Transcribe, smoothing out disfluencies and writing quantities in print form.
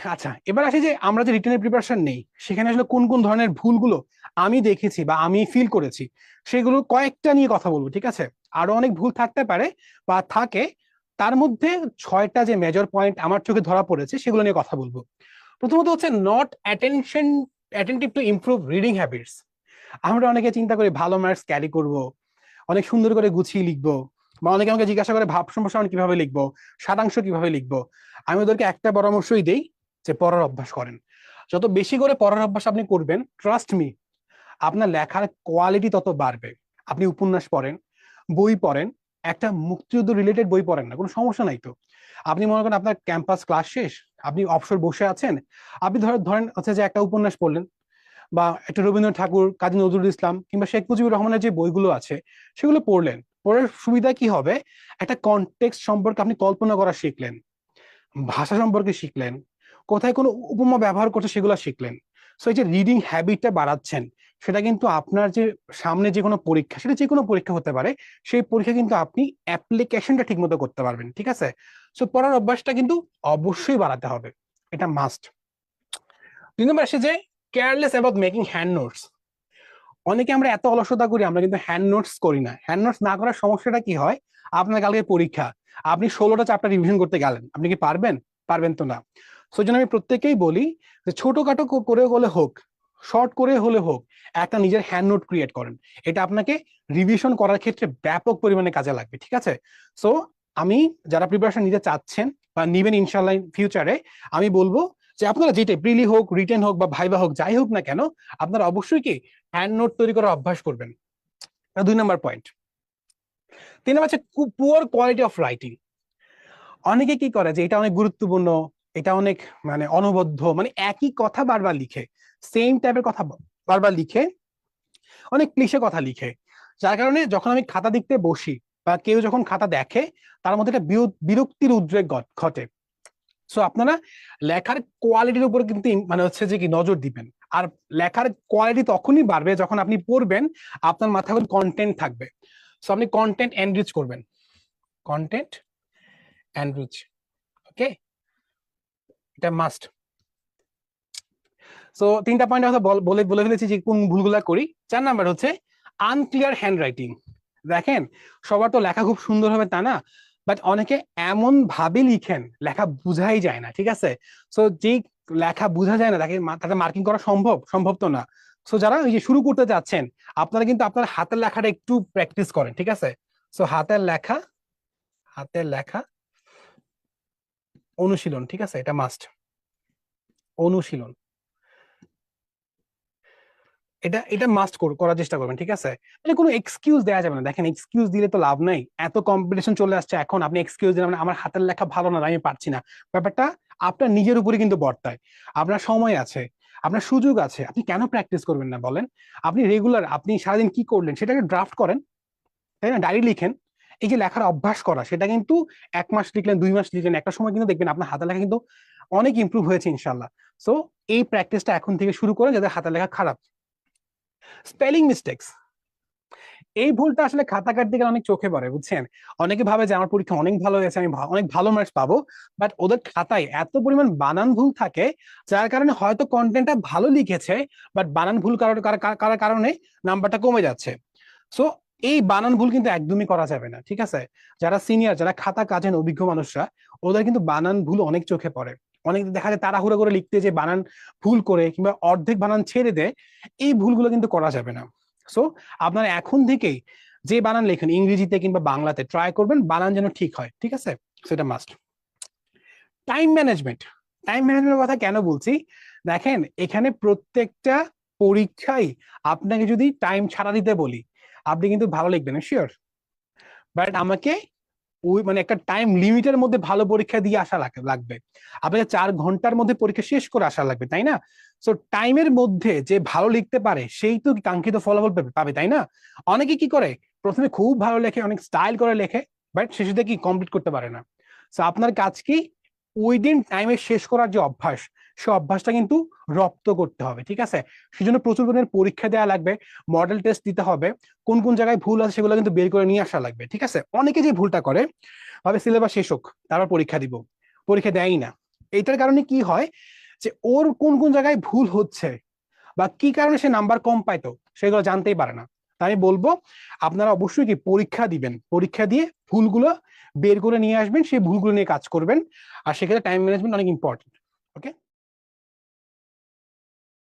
আচ্ছা, এবার আসি যে আমরা যে রিটেনের প্রিপারেশন নেই সেখানে আসলে কোন কোন ধরনের ভুলগুলো আমি দেখেছি বা আমি ফিল করেছি সেগুলো কয়েকটা নিয়ে কথা বলবো, ঠিক আছে? আরো অনেক ভুল থাকতে পারে বা থাকে, তার মধ্যে 6টা যে মেজর পয়েন্ট আমার চোখে ধরা পড়েছে সেগুলো নিয়ে কথা বলবো। প্রথমত হচ্ছে not attentive to improve reading habits. আমরা অনেকে চিন্তা করি ভালো মার্কস ক্যারি করব, অনেক সুন্দর করে গুছিয়ে লিখবো, বা অনেকে আমাকে জিজ্ঞাসা করে ভাব সম্প্রসারণ কিভাবে লিখবো, সারাংশ কিভাবে লিখবো। আমি ওদেরকে একটা পরামর্শই দেই, যে পড়ার অভ্যাস করেন। যত বেশি করে পড়ার অভ্যাস আপনি করবেন, ট্রাস্ট মি, আপনার লেখার কোয়ালিটি তত বাড়বে। আপনি উপন্যাস পড়েন, বই পড়েন, একটা মুক্তিযুদ্ধ রিলেটেড বই পড়েন না, কোনো সমস্যা নাই তো। আপনি মনে করেন আপনার ক্যাম্পাস ক্লাস শেষ, আপনি অবসর বসে আছেন, আপনি ধরেন হচ্ছে যে একটা উপন্যাস পড়লেন, বা একটা রবীন্দ্রনাথ ঠাকুর, কাজী নজরুল ইসলাম কিংবা শেখ মুজিবুর রহমানের যে বইগুলো আছে সেগুলো পড়লেন। পড়ার সুবিধা কি হবে? একটা কনটেক্সট সম্পর্কে আপনি কল্পনা করা শিখলেন, ভাষা সম্পর্কে শিখলেন, কোথায় কোনো উপমা ব্যবহার করছে সেগুলো শিখলেন। সো এই যে রিডিং হ্যাবিটটা বাড়াচ্ছেন, সেটা কিন্তু আপনার যে সামনে যে কোনো পরীক্ষা, সেটা যে কোনো পরীক্ষা হতে পারে, সেই পরীক্ষা কিন্তু আপনি অ্যাপ্লিকেশনটা ঠিক মতো করতে পারবেন, ঠিক আছে? সো পড়ার অভ্যাসটা কিন্তু অবশ্যই বাড়াতে হবে, এটা মাস্ট। 2 নম্বর আসে যে careless about making hand notes. অনেকে আমরা এত অলসতা করি, আমরা কিন্তু হ্যান্ড নোটস করি না। হ্যান্ড নোটস না করার সমস্যাটা কি হয়? আপনার কালকে পরীক্ষা, আপনি 16টা চ্যাপ্টার রিভিশন করতে গেলেন, আপনি কি পারবেন? পারবেন তো না। সেই জন্য আমি প্রত্যেককেই বলি যে ছোটখাটো করে হলে হোক, শর্ট করে হলে হোক, একটা নিজের হ্যান্ড নোট ক্রিয়েট করেন। এটা আপনাকে রিভিশন করার ক্ষেত্রে ব্যাপক পরিমাণে কাজে লাগবে, ঠিক আছে? সো আমি, যারা প্রিপারেশন নিতে চাচ্ছেন বা নিবেন ইনশাল্লাহ ফিউচারে, আমি বলবো যে আপনারা যেটা প্রিলি হোক, রিটেন হোক বা ভাইবা হোক, যাই হোক না কেন, আপনারা অবশ্যই কি হ্যান্ড নোট তৈরি করার অভ্যাস করবেন। 2 নম্বর পয়েন্ট। 3 নম্বর হচ্ছে পুয়ার কোয়ালিটি অফ রাইটিং। অনেকে কি করে যে এটা অনেক গুরুত্বপূর্ণ, এটা অনেক মানে অনবদ্য, মানে একই কথা বারবার লিখে, সেম টাইপের কথা বারবার লিখে, অনেক ক্লিশে কথা লিখে, যার কারণে যখন আমি খাতা দেখতে বসি বা কেউ যখন খাতা দেখে, তার মধ্যে একটা বিরক্তির উদ্রেক ঘটে। সো আপনারা লেখার কোয়ালিটির উপর কিন্তু মানে হচ্ছে যে কি নজর দিবেন। আর লেখার কোয়ালিটি তখনই বাড়বে যখন আপনি পড়বেন, আপনার মাথায় কন্টেন্ট থাকবে। সো আপনি কন্টেন্ট এনরিচ করবেন, কন্টেন্ট এনরিচ, ওকে, এটা মাস্ট। সো 3টা পয়েন্ট আমরা বলে বলে ফেলেছি যে কোন ভুলগুলা করি। 4 নাম্বার হচ্ছে আনক্লিয়ার হ্যান্ড রাইটিং। দেখেন, সবার তো লেখা খুব সুন্দর হবে তা না, বাট অনেকে এমন ভাবে লিখেন লেখা বুঝাই যায় না, ঠিক আছে? সো যেই লেখা বোঝা যায় না তাকে তাকে মার্কিং করা সম্ভব? সম্ভব তো না। সো যারা এই যে শুরু করতে যাচ্ছেন, আপনারা কিন্তু আপনার হাতের লেখাটা একটু প্র্যাকটিস করেন, ঠিক আছে? সো হাতের লেখা অনুশীলন, ঠিক আছে, এটা মাস্ট। অনুশীলন, এটা এটা মাস্ট করার চেষ্টা করবেন, ঠিক আছে? মানে কোনো এক্সকিউজ দেওয়া যাবে না। দেখেন, এক্সকিউজ দিলে তো লাভ নাই, এত কম্পিটিশন চলে আসছে এখন, আপনি এক্সকিউজ দিলেন মানে আমার হাতের লেখা ভালো না, আমি পারছি না। ব্যাপারটা আপনার নিজের উপরে কিন্তু বর্তায়। আপনার সময় আছে, আপনার সুযোগ আছে, আপনি কেন প্র্যাকটিস করবেন না বলেন? আপনি রেগুলার, আপনি সারাদিন কি করলেন সেটাকে ড্রাফট করেন, তাই না? ডায়েরি লিখেন। এই যে লেখার অভ্যাস করা, সেটা কিন্তু 1 মাস লিখলেন, 2 মাস লিখলেন, একটা সময় কিন্তু দেখবেন আপনার হাতের লেখা কিন্তু অনেক ইমপ্রুভ হয়েছে ইনশাল্লাহ। সো এই প্র্যাকটিসটা এখন থেকে শুরু করে, যাদের হাতের লেখা খারাপ। স্পেলিং মিস্টেক্স, এই ভুলটা আসলে খাতা কাটতে গেলে অনেক চোখে পড়ে, বুঝছেন? অনেকে ভাবে যে আমার পরীক্ষা অনেক ভালো হয়েছে, আমি অনেক ভালো মার্কস পাবো, বাট ওদের খাতায় এত পরিমাণ বানান ভুল থাকে, যার কারণে হয়তো কন্টেন্টটা ভালো লিখেছে, বাট বানান ভুল কারণে কারণে নাম্বারটা কমে যাচ্ছে। সো এই বানান ভুল কিন্তু একদমই করা যাবে না, ঠিক আছে? যারা সিনিয়র, যারা খাতা কাজেন অভিজ্ঞ মানুষরা, ওদের কিন্তু বানান ভুল অনেক চোখে পড়ে। অনেক দেখা যায় তাড়াহুড়ো করে লিখতে, যে বানান ভুল করে কিংবা অর্ধেক বানান ছেড়ে দেয়, এই ভুলগুলো কিন্তু করা যাবে না। সো আপনারা এখন থেকেই যে বানান লেখেন, ইংরেজিতে কিংবা বাংলাতে, ট্রাই করবেন বানান যেন ঠিক হয়, ঠিক আছে? সেটা মাস্ট। টাইম ম্যানেজমেন্ট, টাইম ম্যানেজমেন্টের কথা কেন বলছি? দেখেন, এখানে প্রত্যেকটা পরীক্ষায় আপনাকে যদি টাইম ছাড়া দিতে বলি, আপনি কিন্তু ভালো লিখবেন শিওর, বাট আমাকে ওই মানে একটা টাইম লিমিটের মধ্যে ভালো পরীক্ষা দিয়ে আসা লাগবে। আপনাকে 4 ঘন্টার মধ্যে পরীক্ষা শেষ করে আসা লাগবে, তাই না? সো টাইমের মধ্যে যে ভালো লিখতে পারে সেই তো কাঙ্ক্ষিত ফলাফল পাবে, তাই না? অনেকে কি করে, প্রথমে খুব ভালো লেখে, অনেক স্টাইল করে লেখে, বাট শেষে কি কমপ্লিট করতে পারে না। সো আপনার কাজ কি, ওই দিন টাইমে শেষ করার যে অভ্যাস, সে অভ্যাসটা কিন্তু রপ্ত করতে হবে, ঠিক আছে? সেজন্য প্রচুর পরিমাণে পরীক্ষা দেওয়া লাগবে, মডেল টেস্ট দিতে হবে, কোন কোন জায়গায় ভুল আছে সেগুলো কিন্তু বের করে নিয়ে আসা লাগবে, ঠিক আছে? অনেকে যে ভুলটা করে, ভাবে সিলেবাস শেষ হোক তারপর পরীক্ষা দিব, পরীক্ষা দেয়ই না। এইটার কারণে কি হয় যে ওর কোন কোন জায়গায় ভুল হচ্ছে বা কি কারণে সে নাম্বার কম পাইতো সেগুলো জানতেই পারে না। তাই আমি বলবো আপনারা অবশ্যই কি পরীক্ষা দিবেন, পরীক্ষা দিয়ে ভুলগুলো বের করে নিয়ে আসবেন, সেই ভুলগুলো নিয়ে কাজ করবেন। আর সেক্ষেত্রে টাইম ম্যানেজমেন্ট অনেক ইম্পর্টেন্ট।